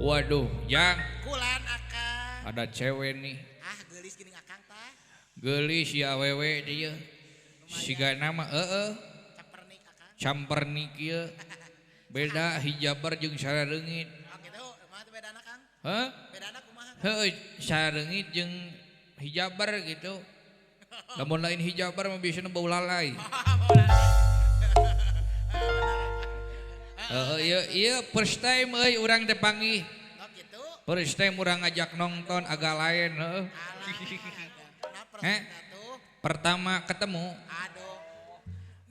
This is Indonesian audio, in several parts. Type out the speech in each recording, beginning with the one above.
Waduh, yang Kulan akang. ada cewek nih. Ah gelis gini akang tah. Gelis ya awewe dia. Siga nama Capernik akang. campernik ieu. Beda hijabar jeung sareungit. Oh gitu. Emang itu beda anak kang? Heh? Beda anak kumaha? Heuh, sareungit jeung hijabar gitu. Lamun lain hijabar mah biasana bau lalai. Iya first time euy urang teh panggih. Oh gitu. First time urang ngajak nonton agak lain heuh. Nah tuh. Pertama ketemu. Aduh.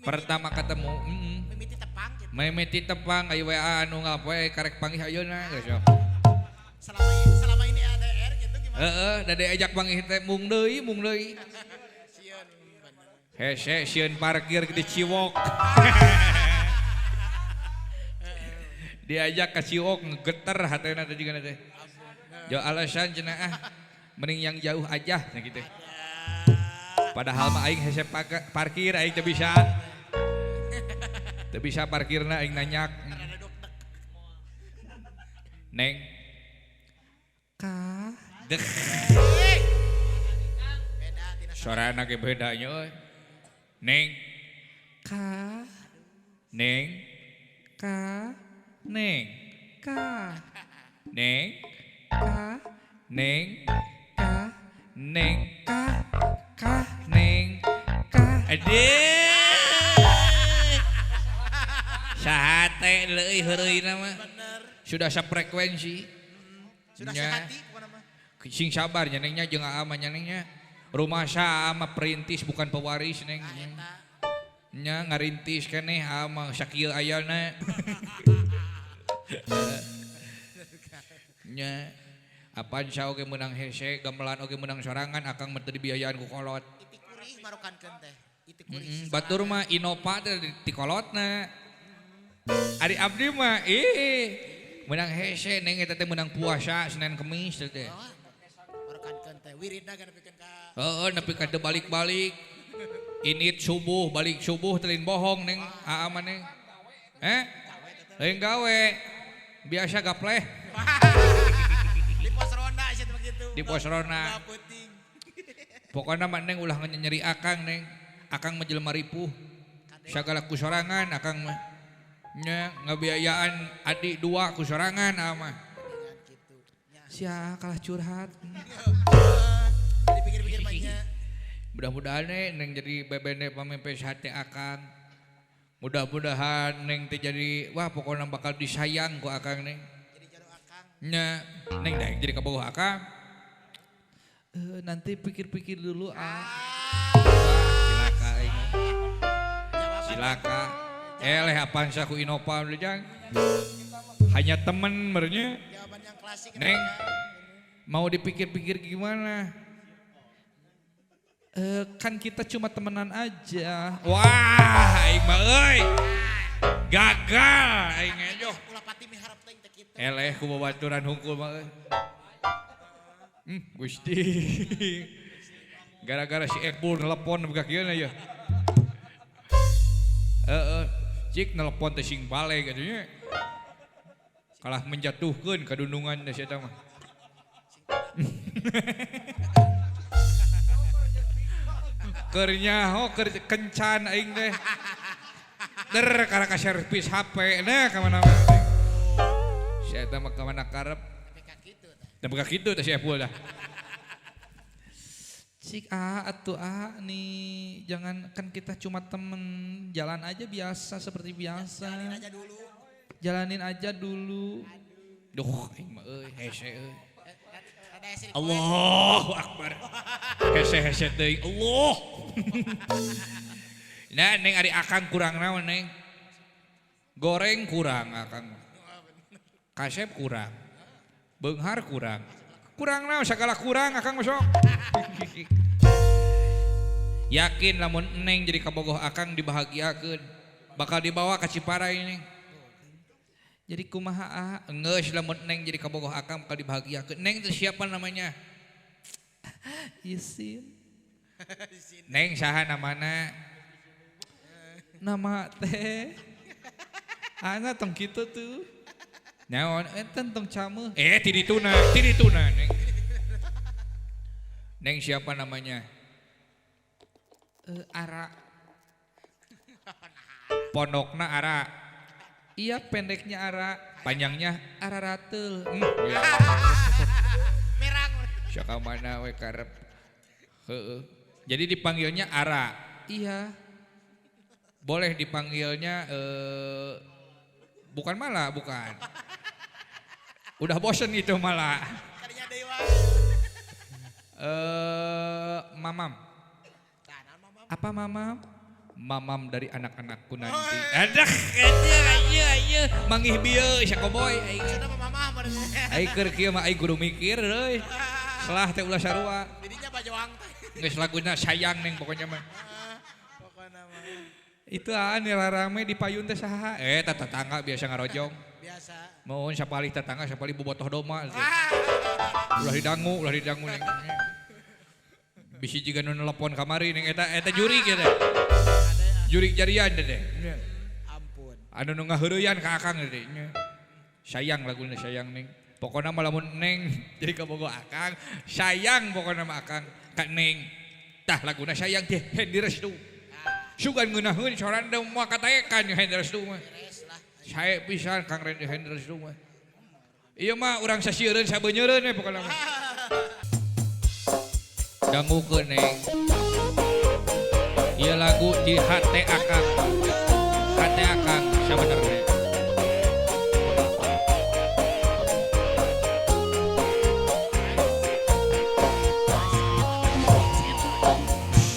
Pertama ketemu. Mimiti tepang gitu. Mimiti tepang aya WA anu ngapoe karek panggih ayeuna geus. Selama ini ADR gitu gimana? Da diajak panggih teh mung deui. Sieun bener. Hese sieun parkir di Ciwok. Diajak ke Ciwok ngegeter hatena teh juga teh. Jo alasan cenah mending yang jauh aja nya gitu. Padahal mah aing hese parkir aing teu bisa. Teu bisa parkirna aing nanyak. Neng. Ka dek. Beda tina Suarana ge beda nya euy. Neng. Ka. Neng. Ka. Neng. Ka. Neng. Ka. Neng. Ka. Neng. Ka. Ka. Neng. Ka. Adik. Sahate leuy heureuyna mah. bener. Sudah sefrekuensi. Sudah Nya. sehati pokoknya mah. Sing sabar nya nengnya jeung ama nya nengnya. Rumah sama perintis bukan pewaris neng. Eta. Nya ngarintis keneh ama sakieu ayana. Nya apaan sa oge menang hese gamelan oge menang sorangan akang mah teu dibiayaan ku kolot. Iti kurih marukankeun teh. Iti kurih. Batur mah Innova teh di kolotna. Ari abdi mah menang hese neng eta teh menang puasa Senin Kemis teh. Marukankeun teh. Wiridna gana pikeun ka. Heeh nepi ka teu balik-balik. Init subuh balik subuh telin bohong neng aa mah neng. Lain gawe. Biasa gapleh Di pos ronda sih begitu. di pos rona. Udah penting. Pokoknya mah neng ulah nyeri akang neng. Akang mah jelema ripuh. Sagala kusorangan akang mah. Nya ngabiayaan adik dua kusorangan ama. Gitu. Nya. Sia kalah curhat. Dipikir-pikir banyak. Mudah-mudahan neng jadi bebene pamimpi hati akang. Mudah-mudahan neng teh jadi wah pokoknya bakal disayang ku akang neng. Jadi jodoh akang. Nya neng dah jadi kabogoh akang. Nanti pikir-pikir dulu Silaka aing. Silaka. Leh apaan sa ku Innova dulu jang. Hanya temen merenya. Jawaban yang klasik. Neng. Mau dipikir-pikir gimana? Kan kita cuma temenan aja. Wah, aing mah euy. Gagal aing ngejoh. Ulah pati miharap teh kitu. Eleh ku babaturan hungkul mah euy. Gusti. Gara-gara si Ekbul telepon buka kieu na ya. Cik telepon teh sing bale katanya. Kalah menjatuhkeun kadunungan teh eta mah. Kernya kencan aing teh. Der karena ka servis HP nah ka mana-mana. Si eta mah ka mana karep. Tapi ka kitu teh. Da buka kitu teh si Epul dah. Cik atuh nih jangan kan kita cuma temen jalan aja biasa seperti biasa. Jalanin aja dulu. Jalanin aja dulu. Duh aing mah euy hese euy. Ada esi di Allahu Akbar. Hese-hese teuing Allah. Nah neng ari akang kurang naon neng. Goreng kurang akang. Kasep kurang. Beunghar kurang. Kurang naon sagala kurang akang masuk. Yakin lamun neng jadi kabogoh akang dibahagiakeun. Bakal dibawa ka Ciparai neng. Jadi kumaha geus lamun neng jadi kabogoh akang bakal dibahagiakeun. Neng itu siapa namanya? Isin. Neng saha namana? Nama teh. Ana tong kitu tuh. Naon tentang cameuh. Ti dituna Neng. Neng siapa namanya? Ara. Pondokna Ara. Iya pendeknya Ara, panjangnya Ararateul. Ya. Merang. Siapa mana we karep. Jadi dipanggilnya Ara. Iya. Boleh dipanggilnya bukan malah, bukan. Udah bosen itu malah. Kadinya dewa. Mamam. Tanan mamam. Apa mamam? Mamam dari anak-anakku nanti. Oh, Aduh, aja. Mangih bieu sia koboy aing. Sudah mamam baru. Aing keur kieu mah aing kudu mikir euy. Selah teh ulah sarua. Didinya bajoang teh. Geus laguna sayang Neng pokoknya mah. Pokona mah. Itu rame di payun teh saha? Tetangga biasa ngarojong. Biasa. Mohon sapalih tetangga, sapalih bobotoh doma. Ulah didangu Neng. Bisi juga nu nelpon kamari Neng eta jurig ya teh. Jurig jarian teh. Ampun. Anu nu ngaheureuyan ka akang teh. Sayang laguna sayang Neng. Pokona mah lamun Neng jadi kabogo akang, sayang pokona mah akang ka Neng. Tah laguna sayang teh Hendy Restu. Sugan ngeunaheun soran da moal kataekan Hendy Restu mah. Sae pisan Kang Hendy Restu mah. Ieu mah urang sasiereun sabeunyereun we pokona mah. Dangukeun Neng. Ieu lagu di hate akang. Hate akang sabenerna.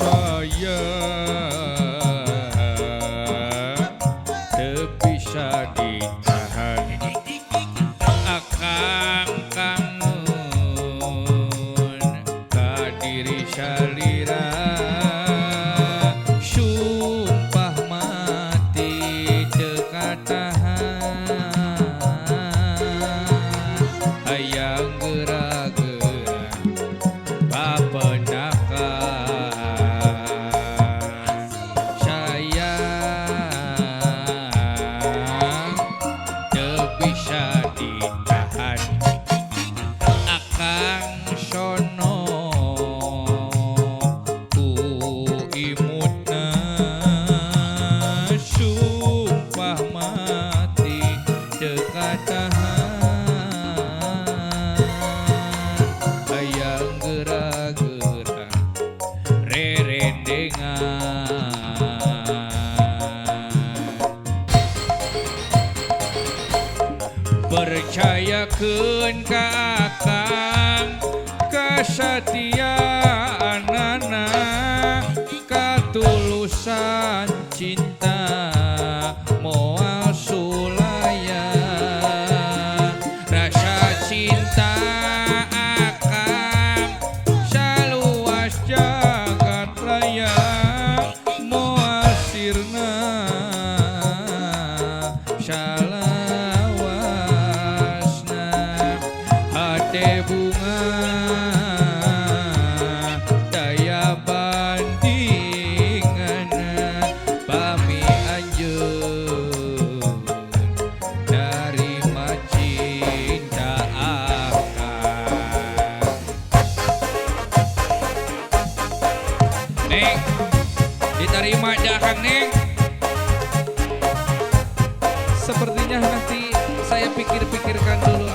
Saya teu bisa ditahan akang kangen ka diri salira sumpah mati teu katahan hayang geura-geura papendakan sayang teu bisa ditahan akang sono ku imutna sumpah mati teu katahan hayang geura-geura rerendengan percayakeun ka akang kasatiaanana katulusan cinta moal sulaya rasa cinta akang saluas jagat raya moal sirna salawasna hate bunga daya bandingana pami anjeun dari cinta akang. Neng, diterima aja Kang Neng. Sepertinya nanti saya pikir-pikirkan dulu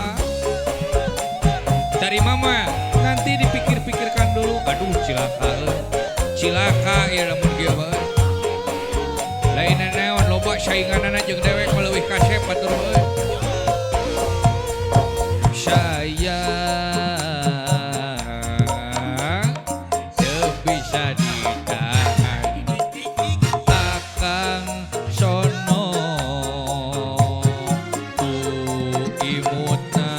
Dari mama nanti dipikir-pikirkan dulu. Aduh cilaka ya lamun kieu mah. Lainna naon loba sainganana jeung dewek meleuwih kasep batur euy. Sayang teu bisa ditahan akang sono ku imutna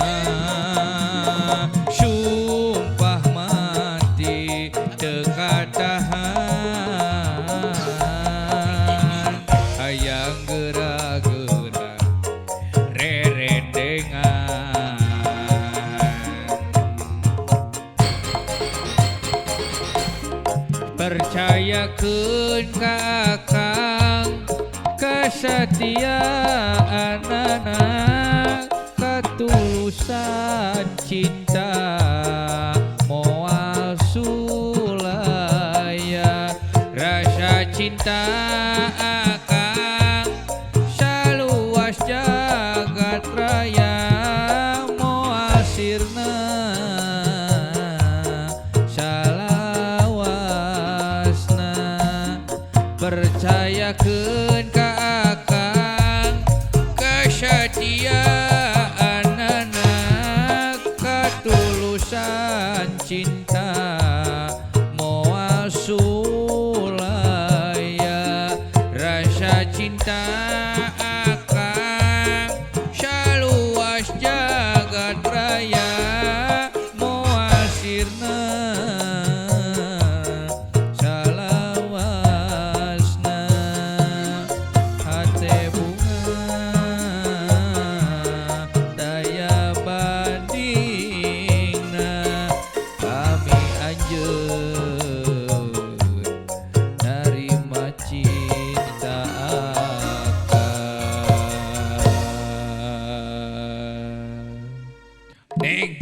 sumpah mati teu katahan hayang geura-geura rerendengan percayakeun ka akang kasatiaanana cinta moal sulaya rasa cinta akang saluas jagat raya moal sirna salawasna percayakeun ka akang kesetiaan anak ketulusan cinta moal sulaya rasa cinta akang saluas jagat raya moal sirna salawasna hate bunga daya bandingna kami anjeun narima cinta akang. Neng,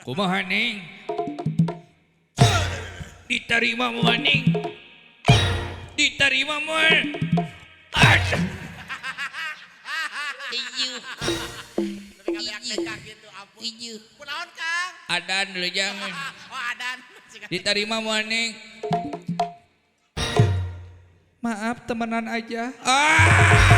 kumaha Neng? Diterima moal Neng? Diterima moal? Iyu, Tapi kabeak dekak gitu, ampun. iyu. Kunaon Kang? Adan dulu jangan. Oh adan. Diterima moal Neng? Maaf temenan aja. Ah!